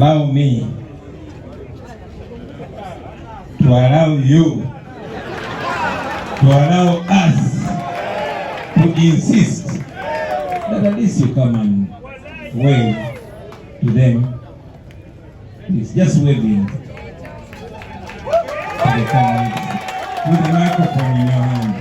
allow me to allow you, to allow us to insist that at least you come and wave to them. Please, just waving to the camera with the microphone in your hand.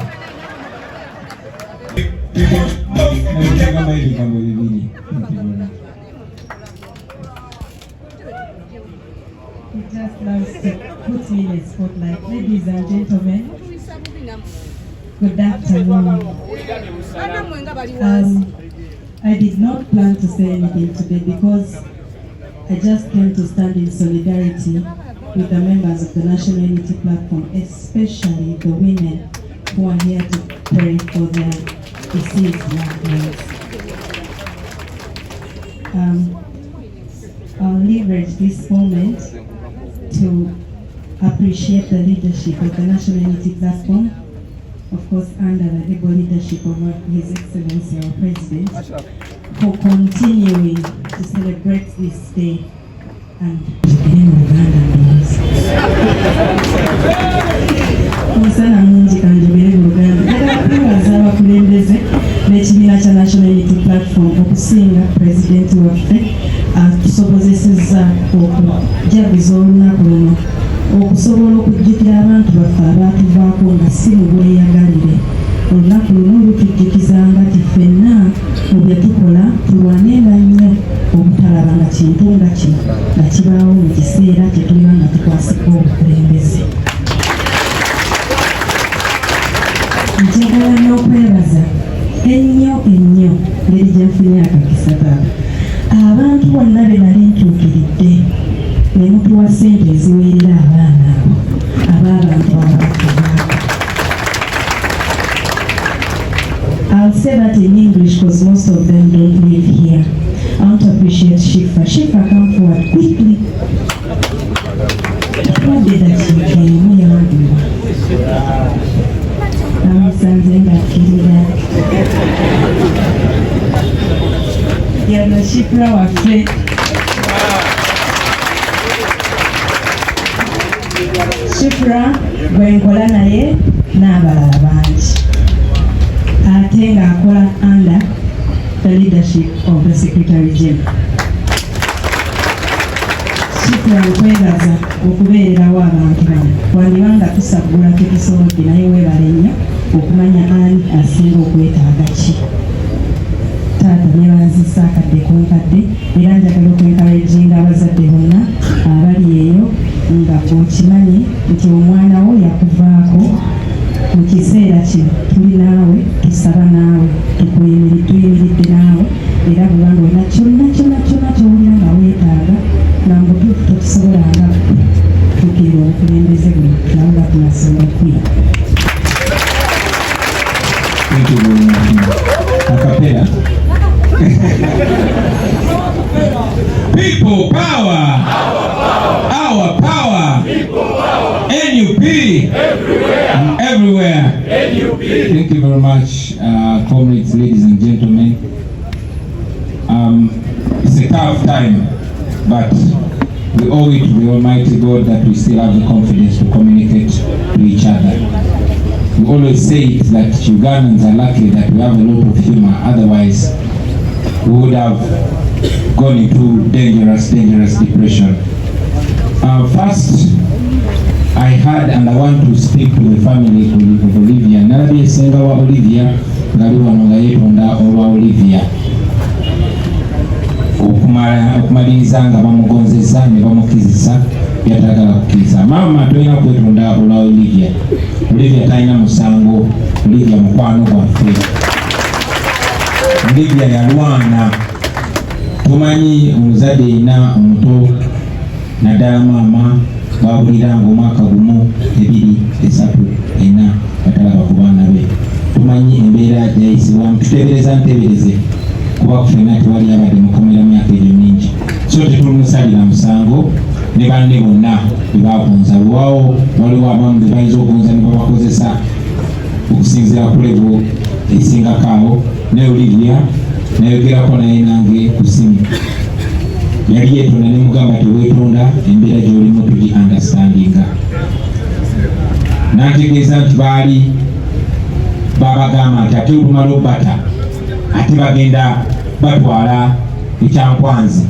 It just loves to put me in a spotlight. Ladies and gentlemen, good afternoon. I did not plan to say anything today because I just came to stand in solidarity with the members of the National Unity Platform, especially the women who are here to pray for their deceased loved ones. I'll leverage this moment to appreciate the leadership of the National Unity Platform, of course under the able leadership of His Excellency our President, for continuing to celebrate this day and n'ekibiina kya National Unity Platform okusinga Pulezidenti waffe atusobozesezza okujaguza olunaku luno okusobola okujjukira abantu baffe abaatuvaako nga si mu bweyagalire. Olunaku luno lutujjukiza nti ffenna mu bye tukola tulwanenga nnyo obutalaba nga kintu nga kino nga kibaawo mu kiseera kye tuliba nga tukwasika obukulembeze. Njagala n'okwebaza ennyo ngeri gye nfunye akakisa taata. Abantu bonna be nali ntuukiridde ne mutuwa ssente eziwerera abaana ab'abantu abatuvaako. I'll say that in English because most of them don't live here. I want to appreciate Shifa. Shifa, come forward quickly. What did that you came? Yana Shifra waffe. Shifra gwe nkola naye n'abalala bangi. Ate ng'akola under the leadership of the Secretary General. Shifra nkwebaza okubeererawo abantu bano. Wandiba nga tusaggula tetusobodde naye weebale nnyo okumanya ani asinga okwetaaga ki. Taata neebazisa akadde ku nkadde era njagala okwenkalejinga abazadde bonna abali eyo nga okimanyi nti omwana wo yakuvaako mu kiseera kino tuli naawe tusaba naawe tuyimiridde naawe era bulanga olina kyonna ky'olina nga weetaaga nga mubutuufu totusobolanga tukirira obukulembeze buno nawe nga tunasonga kwira. Acapella. People power. Our power. NUP. Everywhere. NUP. Thank you very much, comrades, ladies and gentlemen. It's a tough time, but we owe it to the Almighty God that we still have the confidence to communicate to each other. We always say it that Ugandans are lucky that we have a lot of humor, otherwise we would have gone into dangerous depression. First, I had and I want to speak to the family of Olivia. Nalabi esenga wa Olivia, ngali wano nga yetonda olwa Olivia. Okumaliriza nga bamugonzesa ne bamukizisa yatagala kukkiriza. Maama tolina kwetonda olwa Olivia. Olivia talina musango, Olivia mukwano gwaffe. Olivia yalwana. Tumanyi omuzadde ina omuto naddala maama babuliranga omwaka gumu 2 3 4 batalaba ku baana be. Tumanyi embeera gyayisibwamu, tuteebereza nteebereze kuba kufena tewali abadde mukomera myaka egyo mingi. So tetumusalira musango ne banne bonna bebagonza. Lwawo waliwo abamu be bayinza ogonza ne babakozesa okusinziira ku levo esingako awo. Ne Olivia nayogerako naye nange ku simu yali yeetonda ne mugamba teweetonda embeera gy'olimu tugi understandinga. Nantegeeza nti baali babagamba nti ate olumala obbata ate bagenda batwala ekyankwanzi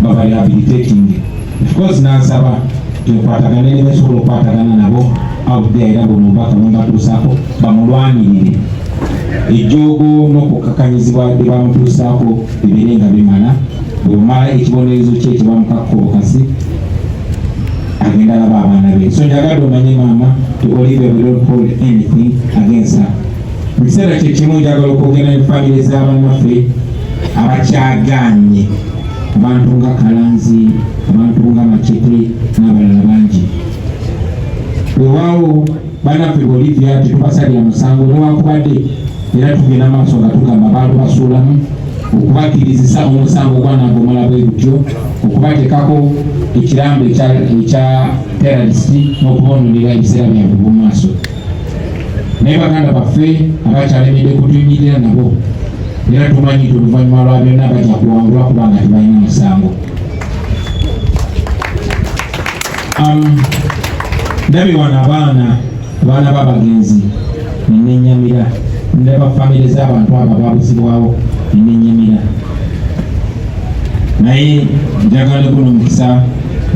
baba rehabilitating. Of course nansaba tukwatagane ne basobola okukwatagana nabo out there era buli mubaka bwembatuusaako bamulwanirire ejjoogo n'okukakanyizibwa bye bamutuusaako bibere nga bimala. Bwemala ekibonerezo kye kyebamukakko kasi agenda laba abaana be. So njagadde omanye maama to Olivia we don't hold anything against her. Mu kiseera kye kimu njagala okwogera ne famire z'abannaffe abakyagaanye, abantu nga Kalanzi, abantu nga Machete n'abalala bangi. Weewaawo bannaffe Olivia tetubasalira musango newankubadde era tugenda maaso nga tugamba abantu basuulamu okubakirizisa omusango gwanagomala bwe gutyo, okubateekako ekirambo ekya terrorist n'okubononera ebiseera byabwe mu maaso. Naye baganda baffe abakyalemedde kutunyirira nabo era tumanyi oluvannyuma lwa byonna bajja kuwangulwa kubanga tebalina musango. Ndabye wano abaana b'abagenzi nenenyamira, ndaba famire z'abantu abo babuzibwawo nenenyamira. Naye njagala guno mukisa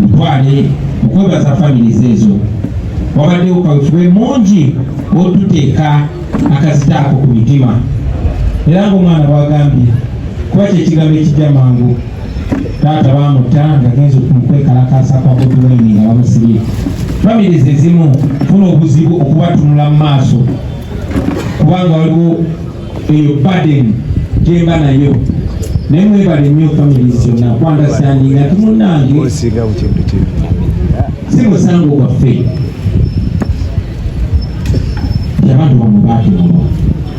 mutwale okwebaza famire ezo. Wabaddewo kaweefube mungi otuteeka akazita ako ku mitima. Era ng'omwana bwagambye kuba kyekigambo ekijja mangu, taata bamutta ng'agenza okumukwekalakansa kwa Bobi Wine nga bamusibye. Famire ezimu funa obuzibu okubatunula mu maaso kubanga waliwo eyo burden gyemba nayo. Naye mwebale nnyo famire zonna kwandastandinga nti munnange si musango gwaffe, abantu bamwe baatemulwa,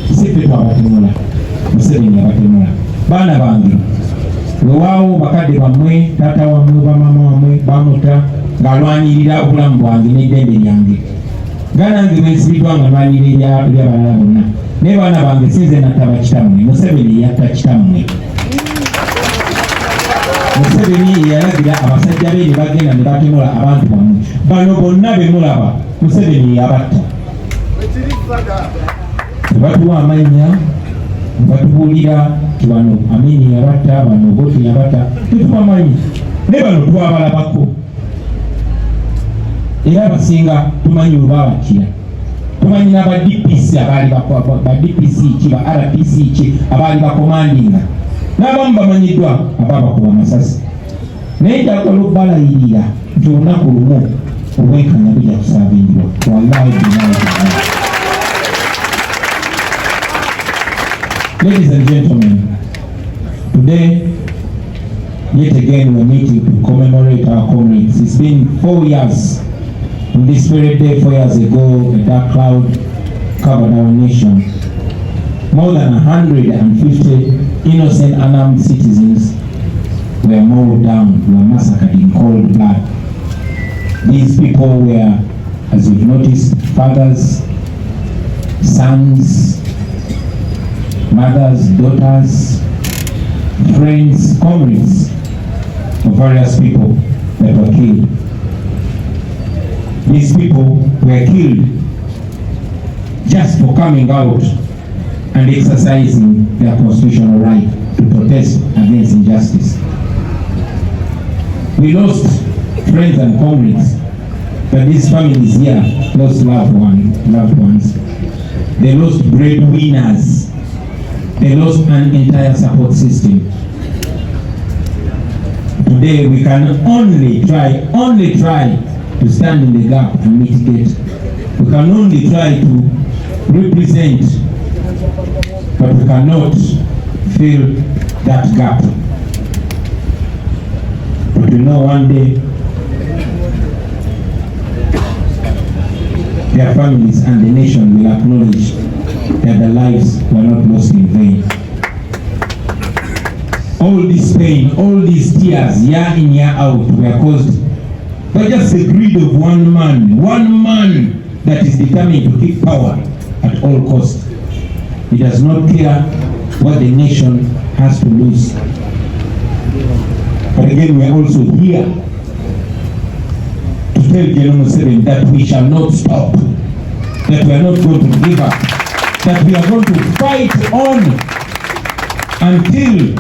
si ffe twabatemula, Museveni yabatemula. Baana bange, weewaawo bakadde bammwe, taata wammwe, bamama wammwe bamutta ng'alwanirira obulamu bwange n'eddembe lyange. Nga nange bwensibiddwa nga lwanirira eby'abalala bonna. Naye baana bange, sinze nattaba kitammwe, Museveni yatta kitammwe. Museveni yalagira abasajja be ne bagenda ne batemula abantu bammwe. Bano bonna be mulaba Museveni yabatta. Tebatuwa amannya, batubuulira ti bano Amini yabatta, bano Boti yabatta, tetubamanyi. Ne bano twabalabako. Era abasinga tumanyi olwabakira. Tumanyi n'aba DPC abaali ba DPC ki, ba RPC ki abaali bakomandinga. N'abamu bamanyiddwa ababakuba amasasi. Naye njagala okubalayirira nti olunaku lumu obwenkanya bijja kusaabirwa. Wallahi billahi. Ladies and gentlemen, today, yet again, we're meeting to commemorate our comrades. It's been 4 years. On this very day, 4 years ago, a dark cloud covered our nation. More than 150 innocent unarmed citizens were mowed down, were massacred in cold blood. These people were, as you've noticed, fathers, sons, mothers, daughters, friends, comrades of various people that were killed. These people were killed just for coming out and exercising their constitutional right to protest against injustice. We lost friends and comrades, but these families here lost loved ones. They lost breadwinners. They lost an entire support system. Today we can only try to stand in the gap and mitigate. We can only try to represent, but we cannot fill that gap. But we know one day their families and the nation will acknowledge that their lives were not lost in vain. All this pain, all these tears, year in, year out, were caused by just the greed of one man that is determined to keep power at all costs. He does not care what the nation has to lose. But again, we are also here to tell General Museveni that we shall not stop, that we are not going to give up, that we are going to fight on until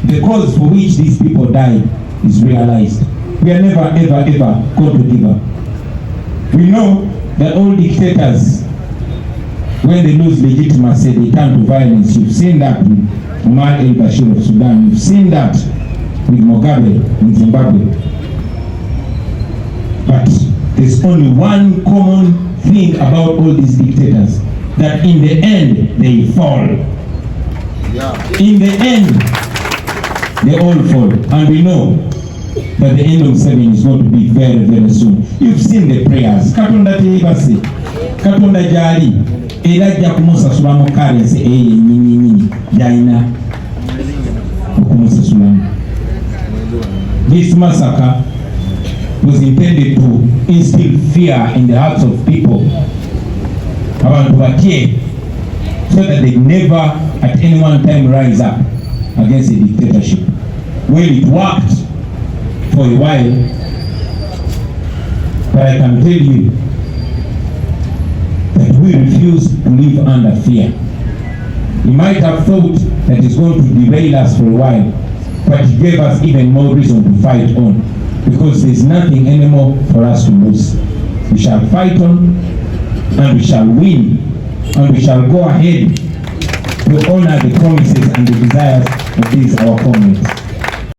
the cause for which these people died is realized. We are never, ever, ever going to give up. We know that all dictators, when they lose legitimacy, they turn to violence. You've seen that with Omar al-Bashir of Sudan. You've seen that with Mugabe in Zimbabwe. But there's only one common thing about all these dictators, that in the end, they fall. In the end, they all fall. And we know that the end of 7 is going to be very, very soon. You've seen the prayers. Katonda tebase, Katonda jali, erajja kumusasulamu currency nyinyi jaina okumusasulamu. This massacre was intended to instill fear in the hearts of people, abantu batye, so that they never at any one time rise up against a dictatorship. Well, it worked for a while, but I can tell you that we refuse to live under fear. We might have thought that it's going to derail us for a while, but it gave us even more reason to fight on, because there's nothing anymore for us to lose. We shall fight on, and we shall win, and we shall go ahead to honor the promises and the desires of these our comrades.